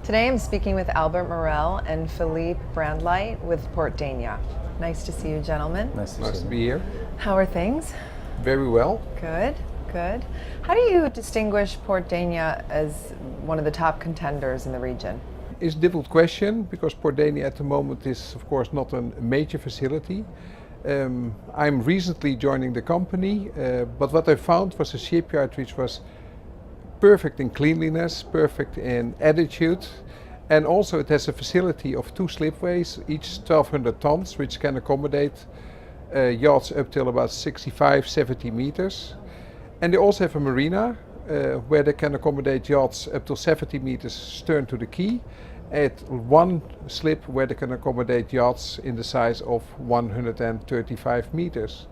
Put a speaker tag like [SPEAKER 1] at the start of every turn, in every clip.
[SPEAKER 1] Today I'm speaking with Albert Morel and Philippe Brandlight with Port Denia. Nice to see you, gentlemen.
[SPEAKER 2] Nice to be here.
[SPEAKER 1] How are things?
[SPEAKER 2] Very well.
[SPEAKER 1] Good, good. How do you distinguish Port Denia as one of the top contenders in the region?
[SPEAKER 2] It's a difficult question because Port Denia at the moment is, of course, not a major facility. I'm recently joining the company, but what I found was a shipyard which was perfect in cleanliness, perfect in attitude, and also it has a facility of 2 slipways, each 1,200 tons, which can accommodate yachts up till about 65-70 meters. And they also have a marina where they can accommodate yachts up to 70 meters stern to the quay, at 1 slip where they can accommodate yachts in the size of 135 meters.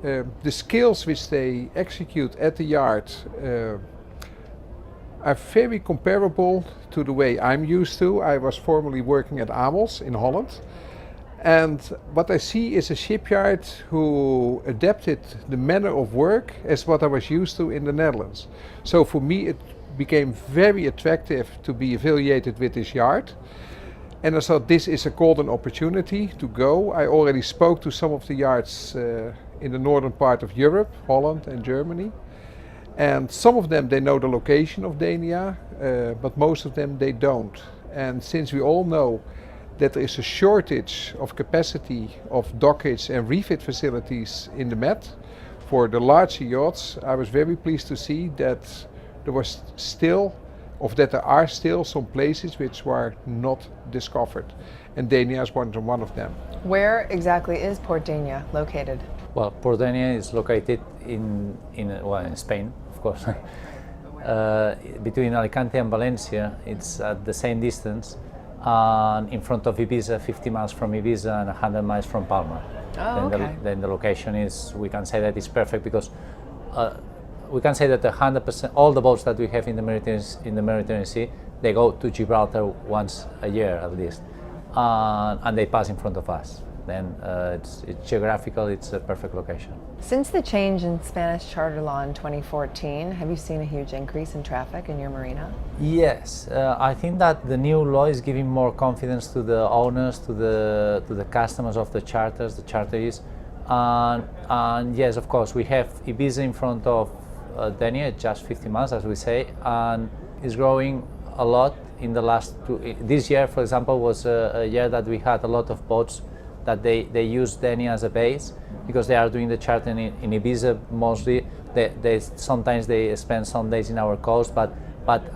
[SPEAKER 2] The skills which they execute at the yard are very comparable to the way I'm used to. I was formerly working at Amos in Holland. And what I see is a shipyard who adapted the manner of work as what I was used to in the Netherlands. So for me it became very attractive to be affiliated with this yard. And I thought this is a golden opportunity to go. I already spoke to some of the yards in the northern part of Europe, Holland and Germany. And some of them, they know the location of Denia, but most of them they don't. And since we all know that there is a shortage of capacity of dockage and refit facilities in the Med for the larger yachts, I was very pleased to see that there are still some places which were not discovered, and Denia is one of them.
[SPEAKER 1] Where exactly is Port Denia located?
[SPEAKER 3] Well, Port Denia is located in Spain, of course. Between Alicante and Valencia, it's at the same distance, and in front of Ibiza, 50 miles from Ibiza and 100 miles from Palma.
[SPEAKER 1] Oh,
[SPEAKER 3] then the location is, we can say that it's perfect because we can say that 100%, all the boats that we have in the Mediterranean Sea, they go to Gibraltar once a year at least, and they pass in front of us. Then it's geographical, it's a perfect location.
[SPEAKER 1] Since the change in Spanish charter law in 2014, have you seen a huge increase in traffic in your marina?
[SPEAKER 3] Yes, I think that the new law is giving more confidence to the owners, to the customers of the charters, the charteries, and yes, of course, we have Ibiza in front of Denia, just 50 miles, as we say, and it's growing a lot in the last this year, for example, was a year that we had a lot of boats that they use Denia as a base because they are doing the chartering in Ibiza mostly. Sometimes they spend some days in our coast, but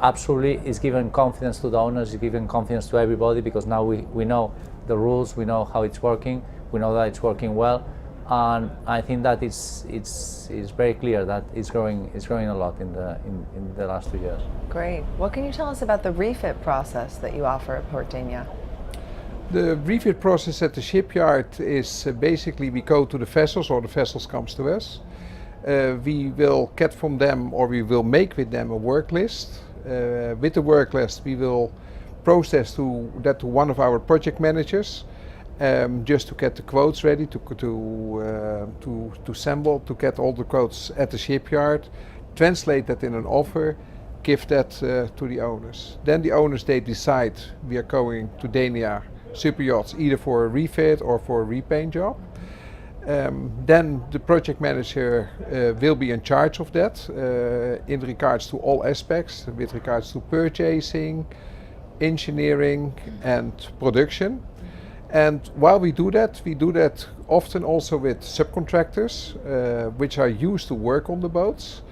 [SPEAKER 3] absolutely it's given confidence to the owners, it's given confidence to everybody because now we know the rules, we know how it's working, we know that it's working well, and I think that it's very clear that it's growing a lot in the last 2 years.
[SPEAKER 1] Great. What can you tell us about the refit process that you offer at Port Denia?
[SPEAKER 2] The refit process at the shipyard is basically we go to the vessels or the vessels comes to us. We will get from them or we will make with them a work list. With the work list we will process that to one of our project managers just to get the quotes ready to assemble, to get all the quotes at the shipyard, translate that in an offer, give that to the owners. Then the owners, they decide we are going to Denia super yachts either for a refit or for a repaint job. Then the project manager will be in charge of that in regards to all aspects, with regards to purchasing, engineering and production. And while we do that often also with subcontractors which are used to work on the boats.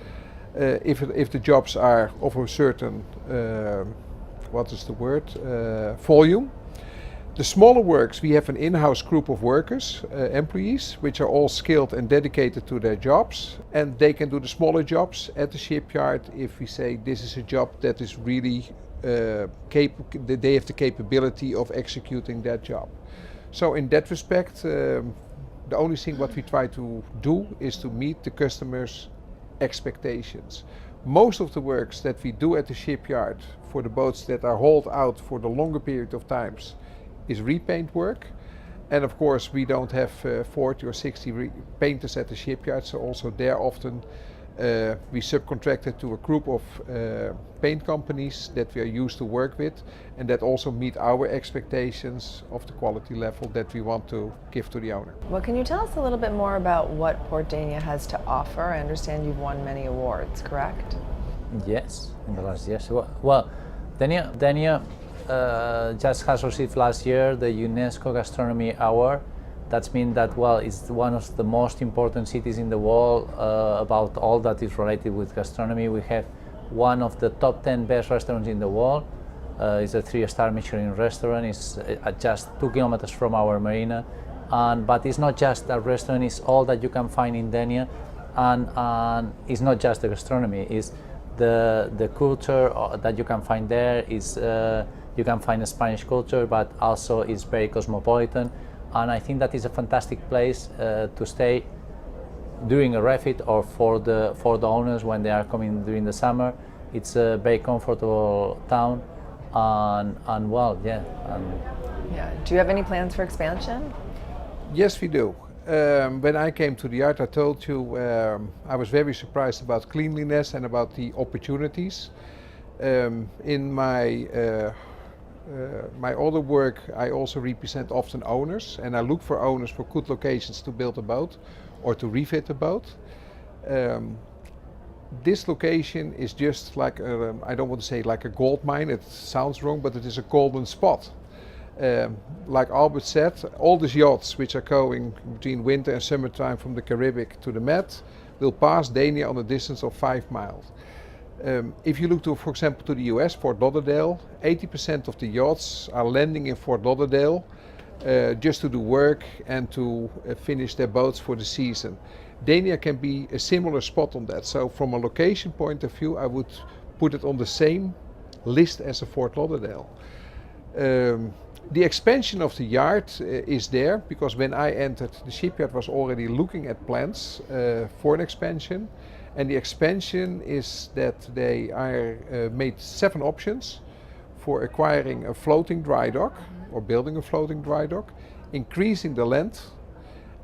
[SPEAKER 2] If the jobs are of a certain, volume. The smaller works, we have an in-house group of workers, employees, which are all skilled and dedicated to their jobs. And they can do the smaller jobs at the shipyard if we say this is a job that is really they have the capability of executing that job. So in that respect, the only thing what we try to do is to meet the customers' expectations. Most of the works that we do at the shipyard for the boats that are hauled out for the longer period of times is repaint work. And of course we don't have 40 or 60 painters at the shipyard, so also there often We subcontracted to a group of paint companies that we are used to work with and that also meet our expectations of the quality level that we want to give to the owner.
[SPEAKER 1] Well, can you tell us a little bit more about what Port Denia has to offer? I understand you've won many awards, correct?
[SPEAKER 3] Yes, in the last years. Well, Denia just has received last year the UNESCO Gastronomy Award. That means that, well, it's one of the most important cities in the world about all that is related with gastronomy. We have one of the top 10 best restaurants in the world. It's a 3-star Michelin restaurant. It's just 2 kilometers from our marina. But it's not just a restaurant, it's all that you can find in Denia. And it's not just the gastronomy, it's the culture that you can find there. You can find a Spanish culture, but also it's very cosmopolitan. And I think that is a fantastic place to stay during a refit or for the owners when they are coming during the summer. It's a very comfortable town, and well, yeah.
[SPEAKER 1] Yeah. Do you have any plans for expansion?
[SPEAKER 2] Yes, we do. When I came to the yard, I told you I was very surprised about cleanliness and about the opportunities. In my other work, I also represent often owners, and I look for owners for good locations to build a boat or to refit a boat. This location is just like, I don't want to say like a gold mine, it sounds wrong, but it is a golden spot. Like Albert said, all these yachts which are going between winter and summertime from the Caribbean to the Med will pass Denia on a distance of 5 miles. If you look to, for example, to the US, Fort Lauderdale, 80% of the yachts are landing in Fort Lauderdale just to do work and to finish their boats for the season. Denia can be a similar spot on that. So from a location point of view, I would put it on the same list as a Fort Lauderdale. The expansion of the yard is there because when I entered, the shipyard was already looking at plans for an expansion. And the expansion is that they are made 7 options for acquiring a floating dry dock or building a floating dry dock, increasing the length,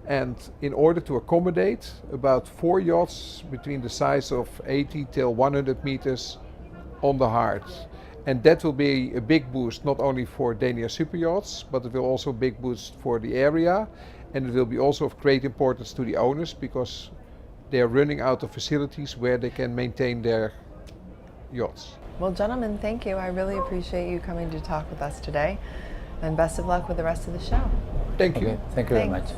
[SPEAKER 2] and in order to accommodate about 4 yachts between the size of 80 till 100 meters on the heart. And that will be a big boost not only for Denia super yachts, but it will also be a big boost for the area, and it will be also of great importance to the owners because they are running out of facilities where they can maintain their yachts.
[SPEAKER 1] Well, gentlemen, thank you. I really appreciate you coming to talk with us today, and best of luck with the rest of the show.
[SPEAKER 2] Thank you.
[SPEAKER 3] Okay, thank you very
[SPEAKER 1] Thanks.
[SPEAKER 3] much.